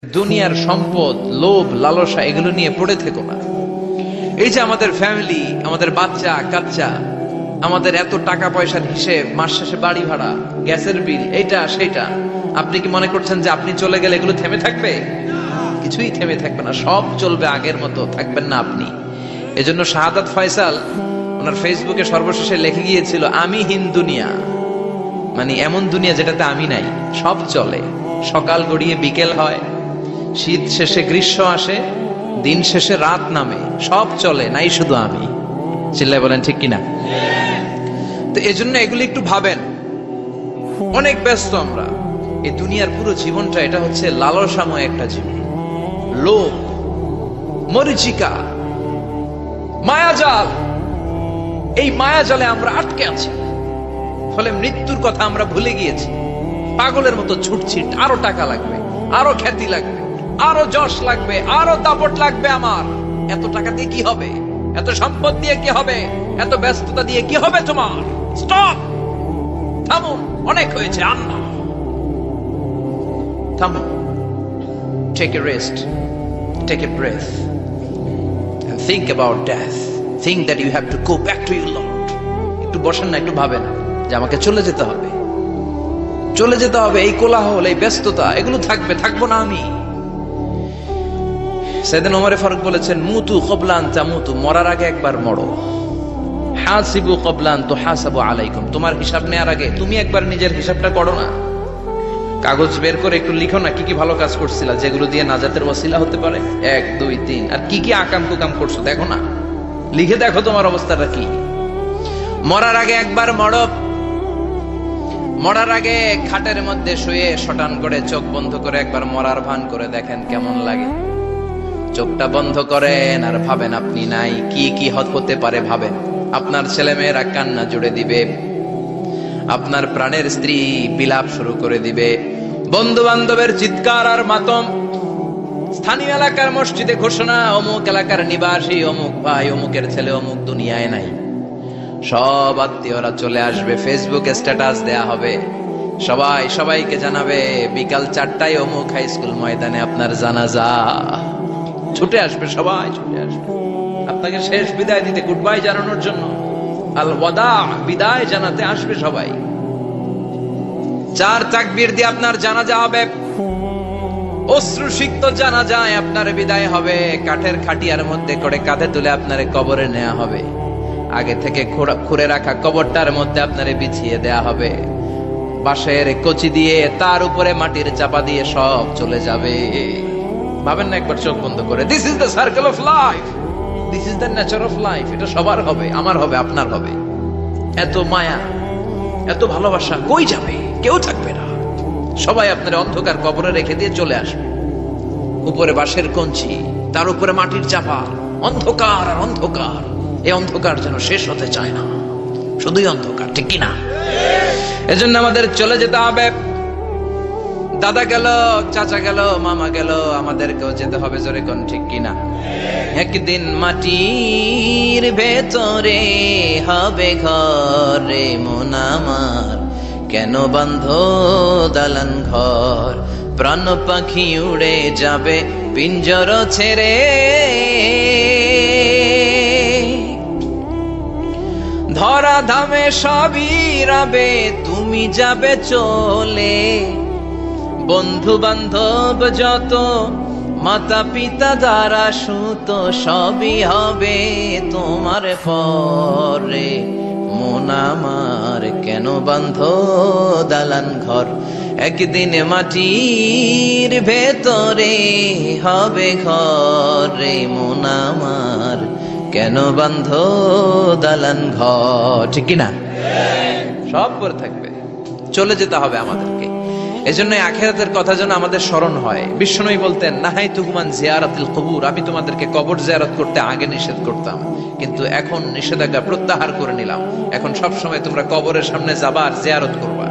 দুনিয়ার সম্পদ, লোভ, লালসা এগুলো নিয়ে পড়ে থেকো না। এই যে আমাদের ফ্যামিলি, আমাদের বাচ্চা কাচ্চা, আমাদের এত টাকা পয়সার হিসেব, মাস শেষে বাড়ি ভাড়া, গ্যাসের বিল, এইটা সেটা, আপনি কি মনে করছেন যে আপনি চলে গেলে এগুলো থেমে থাকবে? কিছুই থেমে থাকবে না, সব চলবে আগের মতো, থাকবেন না আপনি। এজন্য শাহাদাত ফয়সাল ওনার ফেসবুকে সর্বশেষে লিখে গিয়েছিল, আমি হীন দুনিয়া, মানে এমন দুনিয়া যেটাতে আমি নাই, সব চলে, সকাল গড়িয়ে বিকেল হয়, শীত শেষে গ্রীষ্ম আসে, দিন শেষে রাত নামে, সব চলে, নাই শুধু আমি। চিল্লায় বলেন ঠিক কিনা? তো এজন্য এগুলি একটু ভাবেন। অনেক ব্যস্ত আমরা, এই দুনিয়ার পুরো জীবনটা এটা হচ্ছে লালসাময় একটা জীবন, লোভ, মরিচিকা, মায়াজাল। এই মায়াজালে আমরা আটকে আছি, ফলে মৃত্যুর কথা আমরা ভুলে গিয়েছি, পাগলের মতো ছুটছি। আরো টাকা লাগবে, আরো খ্যাতি লাগবে, আরো যশ লাগবে, আরো দাপট লাগবে। আমার এত টাকা দিয়ে কি হবে? এত সম্পদ দিয়ে কি হবে? এত ব্যস্ততা দিয়ে কি হবে তোমার? স্টপ, থামুন, অনেক হয়েছে, আর না, থামুন। Take a rest, take a breath and think about death. Think that you have to go back to your Lord. একটু বসেন না, একটু ভাবেন যে আমাকে চলে যেতে হবে, চলে যেতে হবে। এই কোলাহল, এই ব্যস্ততা, এগুলো থাকবে, থাকবো না আমি। সাইয়েদনা ওমর ফারুক বলেছেন, মুতু ক্বাবলা আন তামুতু, মরার আগে একবার মরো। হাসিবু ক্বাবলা আন তুহাসাবু আলাইকুম, তোমার হিসাব নেওয়ার আগে তুমি একবার নিজের হিসাবটা করো না। কাগজ বের করে একটু লিখো না, কি কি ভালো কাজ করছিলা, যেগুলো দিয়ে নাজাতের ওসিলা হতে পারে, 1 2 3, আর কি কি আকাম কুকাম করছো দেখো না, লিখে দেখো তোমার অবস্থাটা কি। মরার আগে একবার মরো। মরার আগে খাটের মধ্যে শুয়ে শটান করে চোখ বন্ধ করে একবার মরার ভান করে দেখেন কেমন লাগে। চোখটা বন্ধ করেন আর ভাবেন আপনি নাই, কি কি হতে পারে ভাবেন। আপনার ছেলে মেয়েরা কান্না জুড়ে দিবে, আপনার প্রাণের স্ত্রী বিলাপ শুরু করে দিবে, বন্ধু বান্ধবের চিৎকার আর মাতম, স্থানীয় এলাকার মসজিদে ঘোষণা, অমুক এলাকার নিবাসী অমুক ভাই, অমুকের ছেলে অমুক দুনিয়ায় নাই। সব আত্মীয়রা চলে আসবে, ফেসবুকে স্ট্যাটাস দেয়া হবে, সবাই সবাইকে জানাবে বিকাল 4টায় অমুক হাই স্কুল ময়দানে আপনার জানাজা। ছুটে আসবে, সবাই ছুটে আসবে আপনাকে শেষ বিদায় দিতে, গুড বাই জানানোর জন্য, আল ওয়াদা, বিদায় জানাতে আসবে সবাই। 4 তাকবীর দিয়ে আপনার জানাজা হবে, অশ্রুসিক্ত জানাজায় আপনার বিদায় হবে। কাঠের খাটিয়ার মধ্যে করে কাঁধে তুলে আপনারে কবরে নেওয়া হবে, আগে থেকে খুঁড়ে রাখা কবরটার মধ্যে আপনারে বিছিয়ে দেয়া হবে, বাঁশের কচি দিয়ে তার উপরে মাটির চাপা দিয়ে সব চলে যাবে। ভাবেন না একবার চোখ বন্ধ করে, this is the circle of life, this is the nature of life. এটা সবার হবে, আমার হবে, আপনার হবে। এত মায়া, এত ভালোবাসা কই যাবে? কেউ থাকবে না, সবাই আপনার অন্ধকার কবরে রেখে দিয়ে চলে আসবে। উপরে বাঁশের কঞ্চি, তার উপরে মাটির চাপা, অন্ধকার আর অন্ধকার। এই অন্ধকার যেন শেষ হতে চায় না, শুধুই অন্ধকার, ঠিক কিনা? এজন্য আমাদের চলে যেতে হবে। দাদা গেল, চাচা গেল, মামা গেল, আমাদেরকেও যেতে হবে, জোরে কোন ঠিক কিনা? একদিন মাটির ভেতরে হবে ঘরে মন আমার, কেন বান্ধ দালান ঘর, প্রাণ পাখি উড়ে যাবে পিঞ্জর ছেড়ে, ধরা ধামে সবই রবে, তুমি যাবে চলে, বন্ধু বান্ধব যত, মাতা পিতা দ্বারা সুত, সবই হবে তোমার পরে মন আমার, কেন বান্ধ দালান ঘর, একদিন মাটির ভেতরে হবে ঘরে মন আমার, কেন বান্ধ দালান ঘর, ঠিক কিনা? সব পরে থাকবে, চলে যেতে হবে আমাদেরকে। এজন্য আখিরাতের কথা যেন আমাদের স্মরণ হয়। বিশ্বনবী বলতেন, নাহাইতুকুম আন জিয়ারাতিল কুবুর, আমি তোমাদেরকে কবর জিয়ারত করতে আগে নিষেধ করতাম, কিন্তু এখন নিষেধাজ্ঞা প্রত্যাহার করে নিলাম। এখন সব সময় তোমরা কবরের সামনে যাবা আর জিয়ারত করবা।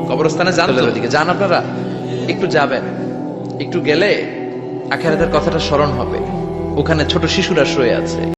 কবরস্থানে যান, ওদিকে যান, আপনারা একটু যাবেন, একটু গেলে আখিরাতের কথাটা স্মরণ হবে। ওখানে ছোট শিশুরা শুয়ে আছে।